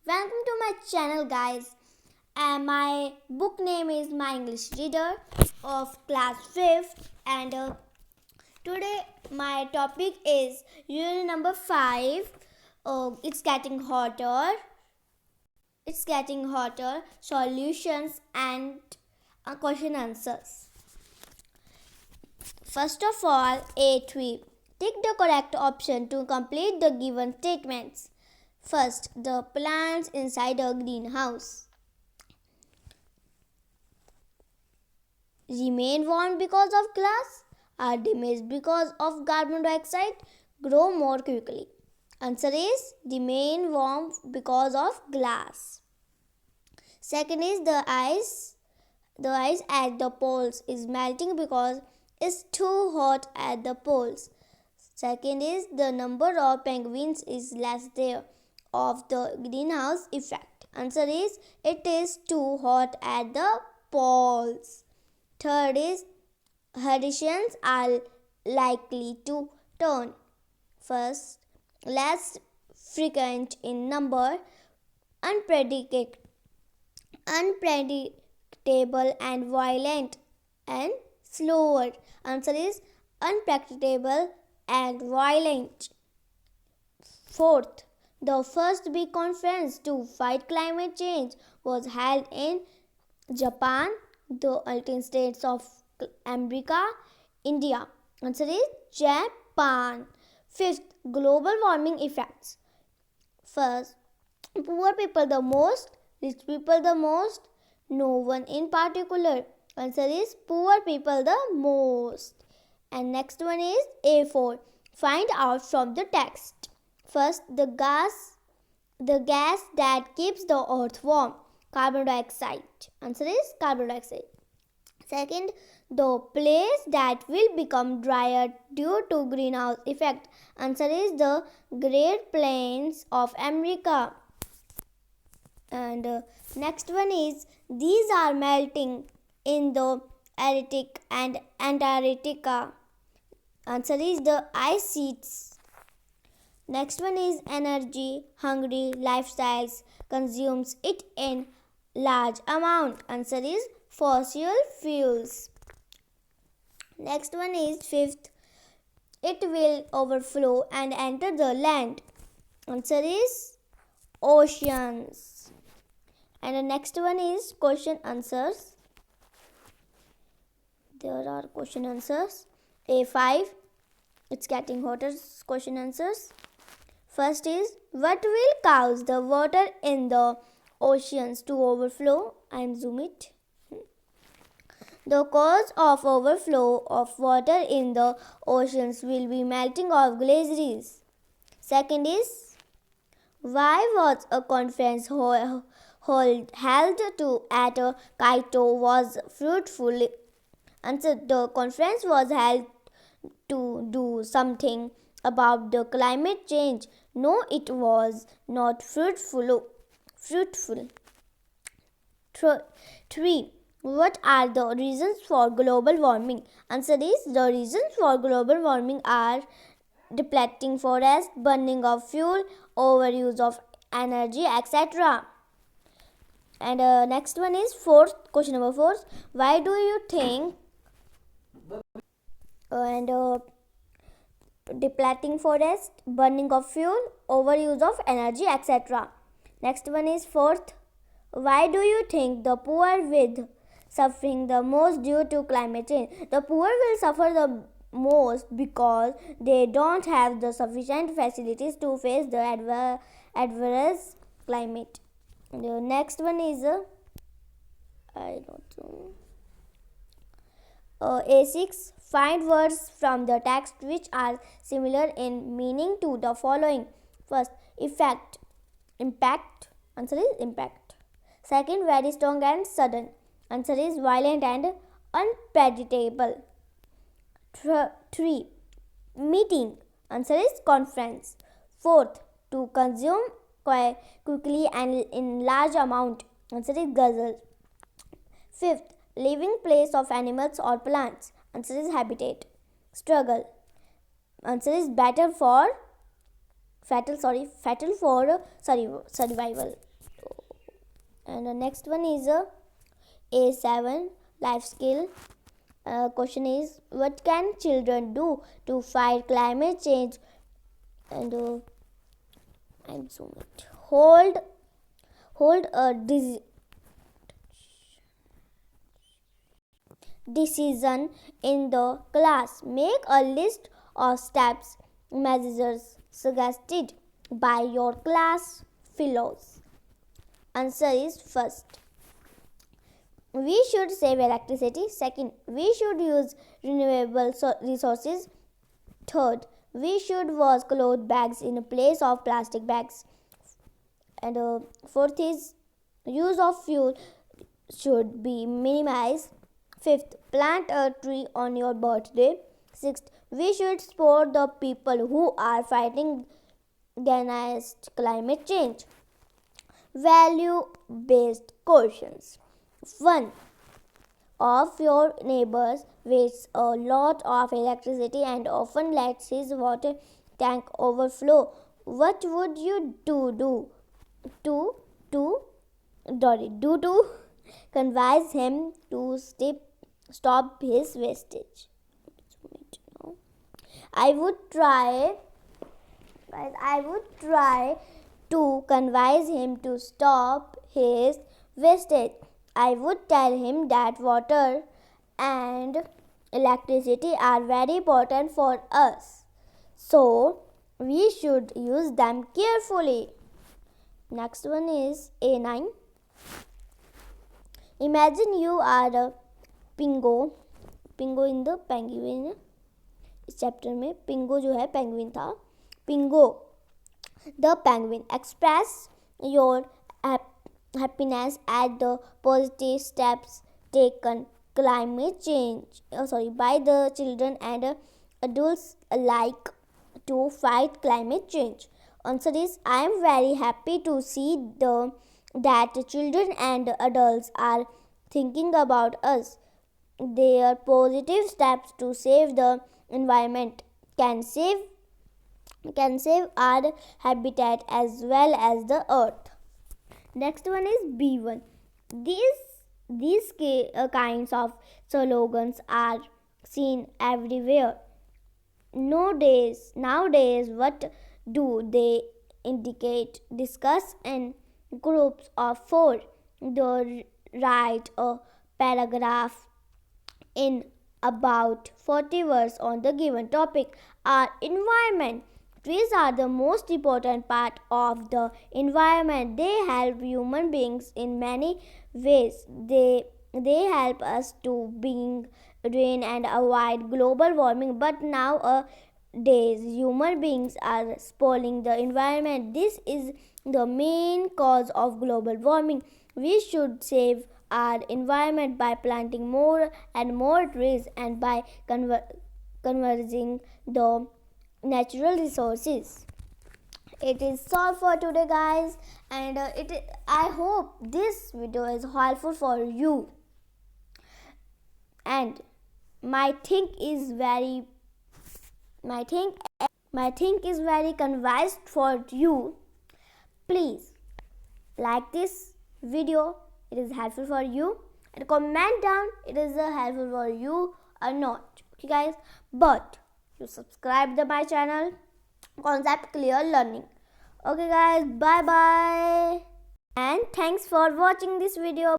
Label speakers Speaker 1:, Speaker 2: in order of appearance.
Speaker 1: Welcome to my channel, guys. And my book name is My English Reader of class 5th. And today my topic is unit number 5. It's getting hotter. It's getting hotter. Solutions and question answers. First of all, A3. Tick the correct option to complete the given statements. First, the plants inside a greenhouse remain warm because of glass, are damaged because of carbon dioxide, grow more quickly. Answer is remain warm because of glass. Second is the ice at the poles is melting because it's too hot at the poles. Second is the number of penguins is less there of the greenhouse effect. Answer is it is too hot at the poles. Third is hurricanes are likely to turn first less frequent in number, unpredictable and violent and slower. Answer is unpredictable and violent. Fourth, the first big conference to fight climate change was held in Japan, the United States of America, India. Answer is Japan. Fifth, global warming effects. First, poor people the most, rich people the most, no one in particular. Answer is poor people the most. And next one is A4. Find out from the text. First, the gas that keeps the earth warm, carbon dioxide. Answer is carbon dioxide. Second, the place that will become drier due to greenhouse effect. Answer is the Great Plains of America. And next one is these are melting in the Arctic and Antarctica. Answer is the ice sheets. Next one is energy hungry lifestyles consumes it in large amount. Answer is fossil fuels. Next one is fifth. It will overflow and enter the land. Answer is oceans. And the next one is question answers. There are question answers. A5. It's getting hotter. Question answers. First is what will cause the water in the oceans to overflow? I am zoom it. The cause of overflow of water in the oceans will be melting of glaciers. Second is why was a conference held at Kyoto was fruitful? Answer, the conference was held to do something about the climate change. No, it was not fruitful. 3. What are the reasons for global warming? Answer is the reasons for global warming are depleting forest, burning of fuel, overuse of energy, etc. And next one is question number 4. Why do you think depleting forest, burning of fuel, overuse of energy, etc. Next one is 4th. Why do you think the poor will suffering the most due to climate change? The poor will suffer the most because they don't have the sufficient facilities to face the adverse climate. The next one is I don't know. A6. Find words from the text which are similar in meaning to the following. First, effect, impact. Answer is impact. Second, very strong and sudden. Answer is violent and unpredictable. 3. Meeting. Answer is conference. 4th, to consume quickly and in large amount. Answer is guzzle. 5th, living place of animals or plants. Answer is habitat. Struggle. Answer is fatal for survival. And the next one is A7 life skill. Question is, what can children do to fight climate change? And I'm zooming it. Hold a decision in the class. Make a list of steps, measures suggested by your class fellows. Answer is first, we should save electricity. Second, we should use renewable resources. Third, we should wash cloth bags in place of plastic bags. And fourth is, use of fuel should be minimized. Fifth, plant a tree on your birthday. Sixth, we should support the people who are fighting against climate change. Value-based questions. One of your neighbors wastes a lot of electricity and often lets his water tank overflow. What would you do to convince him to stop his wastage? I would try to convince him to stop his wastage. I would tell him that water and electricity are very important for us, so we should use them carefully. Next one is A9. Imagine you are a pingo in the penguin. इस chapter में पिंगो जो है penguin था. पिंगो the penguin. Express your happiness at the positive steps taken by the children and adults alike to fight climate change. Answer is, I am very happy to see that children and adults are thinking about us. Their positive steps to save the environment can save our habitat as well as the earth. Next one is B1. These kinds of slogans are seen everywhere. Nowadays, what do they indicate? Discuss in groups of 4. They write a paragraph in about 40 words on the given topic. Our environment. Trees are the most important part of the environment. They help human beings in many ways. They help us to bring rain and avoid global warming. But nowadays, human beings are spoiling the environment. This is the main cause of global warming. We should save our environment by planting more and more trees and by conserving the natural resources. It is all for today, guys, and I hope this video is helpful for you, and my think is very convinced for you. Please like this video, it is helpful for you, and comment down it is helpful for you or not. Okay, guys, but you subscribe to my channel Concept Clear Learning. Okay, guys, bye bye, and thanks for watching this video.